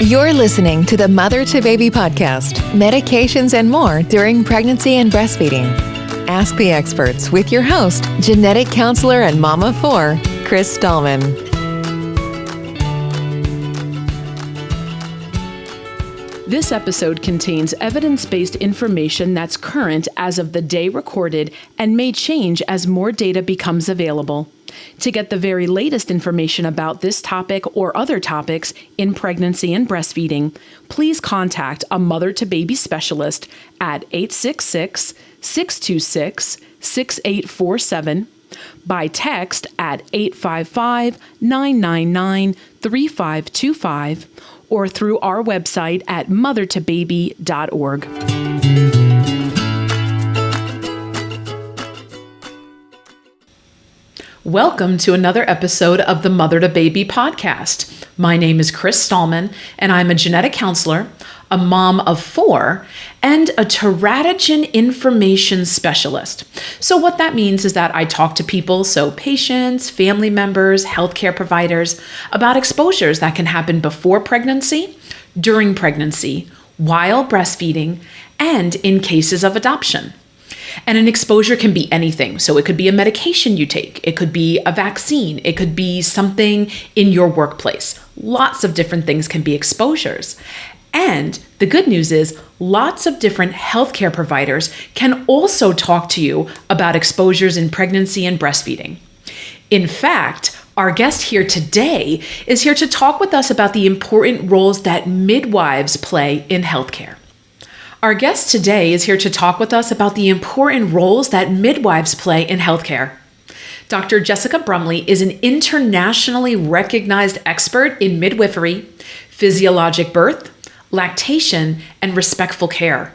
You're listening to the Mother to Baby podcast, medications and more during pregnancy and breastfeeding. Ask the experts with your host, genetic counselor and mom of four, Chris Stallman. This episode contains evidence-based information that's current as of the day recorded and may change as more data becomes available. To get the very latest information about this topic or other topics in pregnancy and breastfeeding, please contact a mother-to-baby specialist at 866-626-6847, by text at 855-999-3525, or through our website at MotherToBaby.org. Welcome to another episode of the Mother to Baby podcast. My name is Chris Stallman, and I'm a genetic counselor, a mom of four, and a teratogen information specialist. So what that means is that I talk to people, so patients, family members, healthcare providers, about exposures that can happen before pregnancy, during pregnancy, while breastfeeding, and in cases of adoption. And an exposure can be anything. So it could be a medication you take. It could be a vaccine. It could be something in your workplace. Lots of different things can be exposures. And the good news is lots of different healthcare providers can also talk to you about exposures in pregnancy and breastfeeding. In fact, our guest here today is here to talk with us about the important roles that midwives play in healthcare. Our guest today is here to talk with us about the important roles that midwives play in healthcare. Dr. Jessica Brumley is an internationally recognized expert in midwifery, physiologic birth, lactation, and respectful care.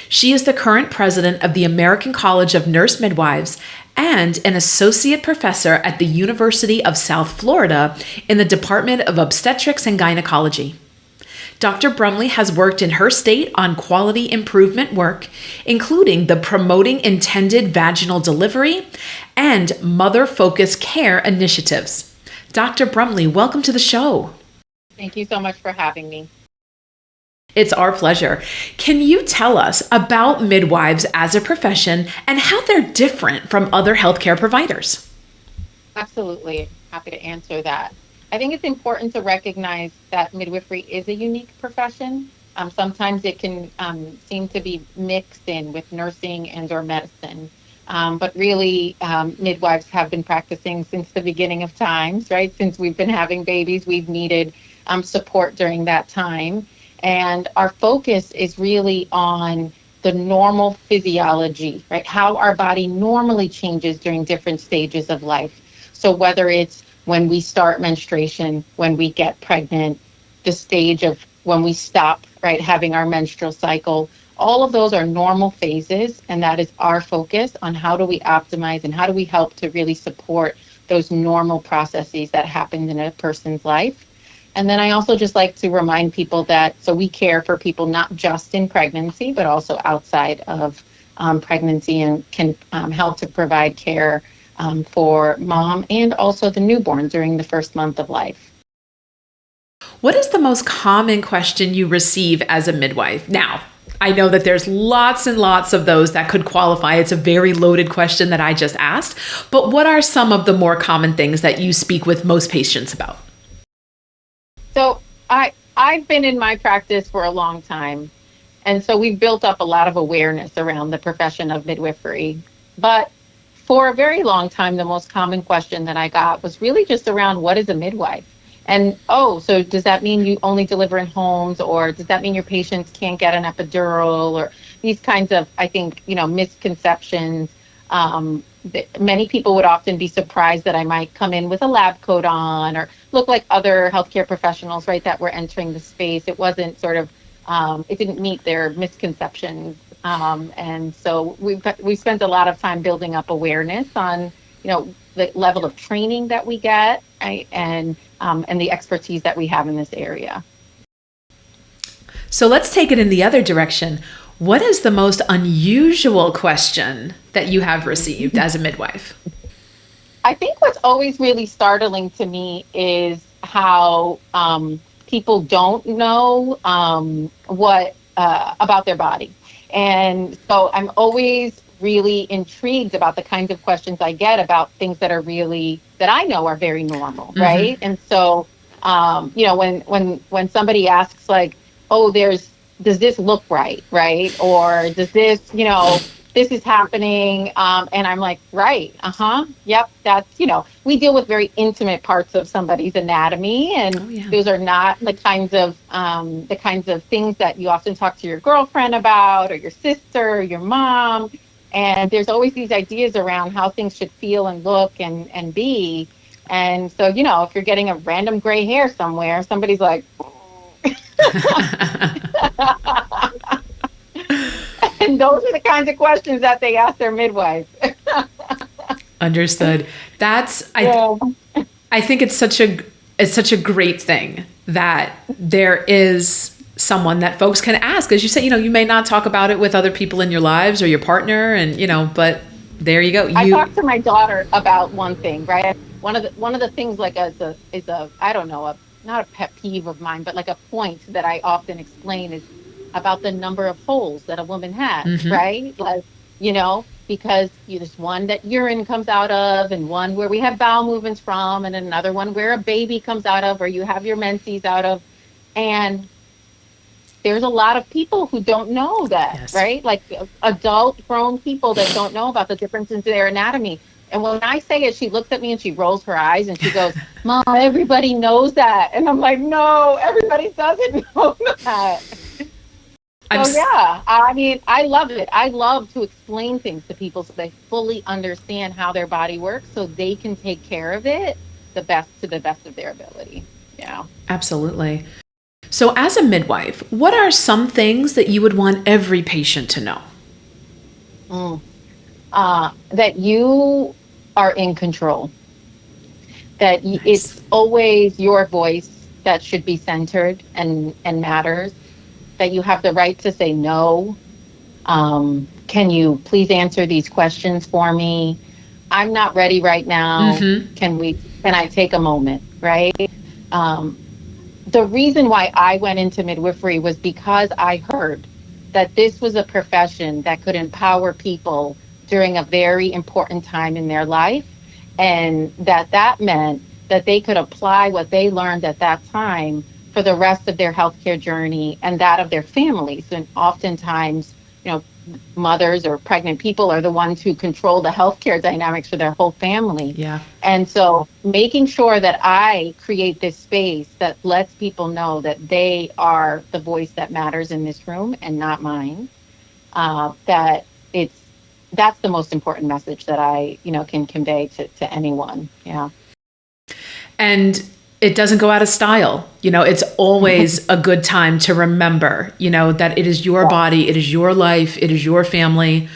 She is the current president of the American College of Nurse-Midwives and an associate professor at the University of South Florida in the Department of Obstetrics and Gynecology. Dr. Brumley has worked in her state on quality improvement work, including the Promoting Intended Vaginal Delivery and Mother-Focused Care initiatives. Dr. Brumley, welcome to the show. Thank you so much for having me. It's our pleasure. Can you tell us about midwives as a profession and how they're different from other healthcare providers? Absolutely. Happy to answer that. I think it's important to recognize that midwifery is a unique profession. Sometimes it can seem to be mixed in with nursing and or medicine. But really, midwives have been practicing since the beginning of times, right? Since we've been having babies, we've needed support during that time. And our focus is really on the normal physiology, right? How our body normally changes during different stages of life. So whether it's when we start menstruation, when we get pregnant, the stage of when we stop, right, having our menstrual cycle, all of those are normal phases, and that is our focus on how do we optimize and how do we help to really support those normal processes that happen in a person's life. And then I also just like to remind people that, so we care for people not just in pregnancy, but also outside of pregnancy, and can help to provide care for mom and also the newborn during the first month of life. What is the most common question you receive as a midwife? Now, I know that there's lots and lots of those that could qualify. It's a very loaded question that I just asked, but what are some of the more common things that you speak with most patients about? So I've been in my practice for a long time, and so we've built up a lot of awareness around the profession of midwifery. But for a very long time, the most common question that I got was really just around, what is a midwife? And, so does that mean you only deliver in homes, or does that mean your patients can't get an epidural, or these kinds of, I think, misconceptions. Many people would often be surprised that I might come in with a lab coat on or look like other healthcare professionals, right, that were entering the space. It wasn't sort of, it didn't meet their misconceptions. And so we spent a lot of time building up awareness on, the level of training that we get, right, and the expertise that we have in this area. So let's take it in the other direction. What is the most unusual question that you have received as a midwife? I think what's always really startling to me is how people don't know what about their body. And so I'm always really intrigued about the kinds of questions I get about things that are really, that I know are very normal, right? And so, when somebody asks like, oh, does this look right, right? Or does this, this is happening, and I'm like, right, yep, that's, we deal with very intimate parts of somebody's anatomy, and those are not the kinds of things that you often talk to your girlfriend about, or your sister, or your mom. And there's always these ideas around how things should feel and look and be. And so, if you're getting a random gray hair somewhere, somebody's like, and those are the kinds of questions that they ask their midwife. Understood. I think it's such a great thing that there is someone that folks can ask. As you say, you may not talk about it with other people in your lives or your partner, and but there you go. I talked to my daughter about one thing, right? One of the things, like, is a I don't know, not a pet peeve of mine, but like a point that I often explain, is about the number of holes that a woman has, right? Like, because there's one that urine comes out of, and one where we have bowel movements from, and another one where a baby comes out of, or you have your menses out of. And there's a lot of people who don't know that, right? Like adult grown people that don't know about the differences in their anatomy. And when I say it, she looks at me and she rolls her eyes and she goes, Mom, everybody knows that. And I'm like, no, everybody doesn't know that. So yeah, I mean, I love it. I love to explain things to people so they fully understand how their body works, so they can take care of it to the best of their ability. Yeah. Absolutely. So as a midwife, what are some things that you would want every patient to know? That you are in control. That it's always your voice that should be centered and matters. That you have the right to say no. Can you please answer these questions for me? I'm not ready right now. Can I take a moment, right? The reason why I went into midwifery was because I heard that this was a profession that could empower people during a very important time in their life, and that meant that they could apply what they learned at that time for the rest of their healthcare journey and that of their families. And oftentimes, mothers or pregnant people are the ones who control the healthcare dynamics for their whole family. Yeah. And so making sure that I create this space that lets people know that they are the voice that matters in this room and not mine, that's the most important message that I, can convey to anyone. Yeah. And it doesn't go out of style. It's always a good time to remember, that it is your body, it is your life, it is your family,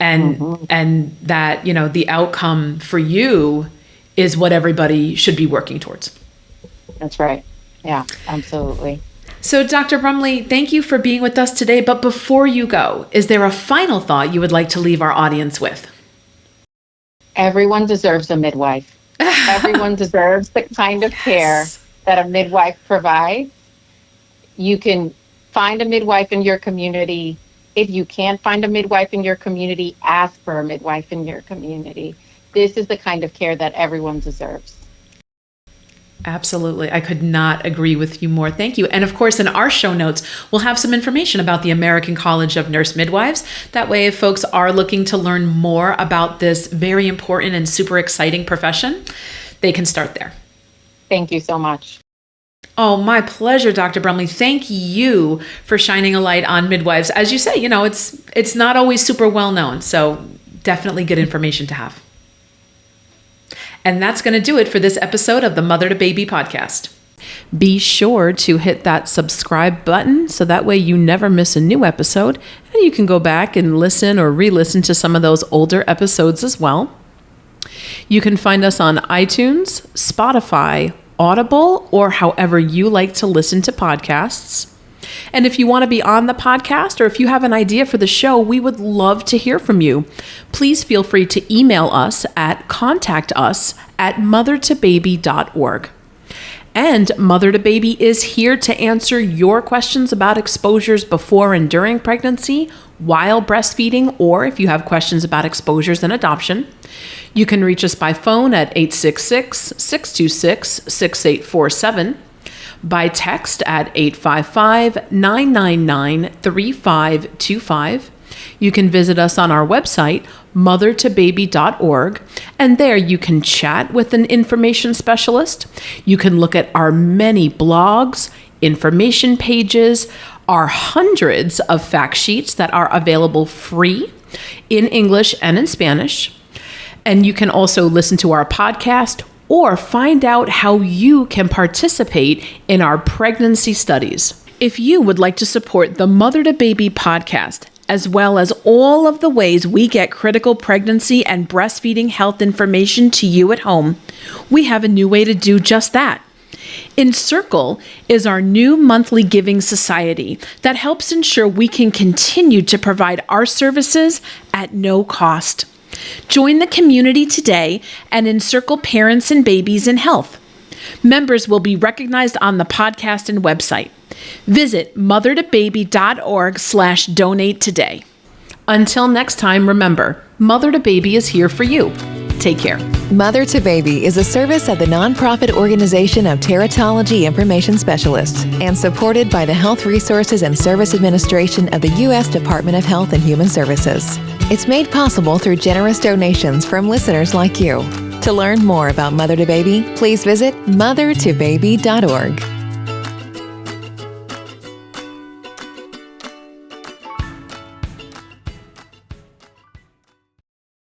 and that, the outcome for you is what everybody should be working towards. That's right. Yeah, absolutely. So Dr. Brumley, thank you for being with us today. But before you go, is there a final thought you would like to leave our audience with? Everyone deserves a midwife. Everyone deserves the kind of care that a midwife provides. You can find a midwife in your community. If you can't find a midwife in your community, ask for a midwife in your community. This is the kind of care that everyone deserves. Absolutely. I could not agree with you more. Thank you. And of course, in our show notes, we'll have some information about the American College of Nurse-Midwives. That way, if folks are looking to learn more about this very important and super exciting profession, they can start there. Thank you so much. Oh, my pleasure, Dr. Brumley. Thank you for shining a light on midwives. As you say, it's not always super well known, so definitely good information to have. And that's going to do it for this episode of the Mother to Baby podcast. Be sure to hit that subscribe button so that way you never miss a new episode, and you can go back and listen or re-listen to some of those older episodes as well. You can find us on iTunes, Spotify, Audible, or however you like to listen to podcasts. And if you want to be on the podcast, or if you have an idea for the show, we would love to hear from you. Please feel free to email us at contactus@mothertobaby.org. And Mother2Baby is here to answer your questions about exposures before and during pregnancy, while breastfeeding, or if you have questions about exposures and adoption. You can reach us by phone at 866-626-6847, by text at 855-999-3525. You can visit us on our website, MotherToBaby.org, and there you can chat with an information specialist. You can look at our many blogs, information pages, our hundreds of fact sheets that are available free in English and in Spanish. And you can also listen to our podcast or find out how you can participate in our pregnancy studies. If you would like to support the Mother2Baby podcast, as well as all of the ways we get critical pregnancy and breastfeeding health information to you at home, we have a new way to do just that. Encircle is our new monthly giving society that helps ensure we can continue to provide our services at no cost. Join the community today and encircle parents and babies in health. Members will be recognized on the podcast and website. Visit mothertobaby.org/donate today. Until next time, remember, Mother2Baby is here for you. Take care. Mother2Baby is a service of the nonprofit organization of Teratology Information Specialists and supported by the Health Resources and Service Administration of the U.S. Department of Health and Human Services. It's made possible through generous donations from listeners like you. To learn more about Mother2Baby, please visit mothertobaby.org.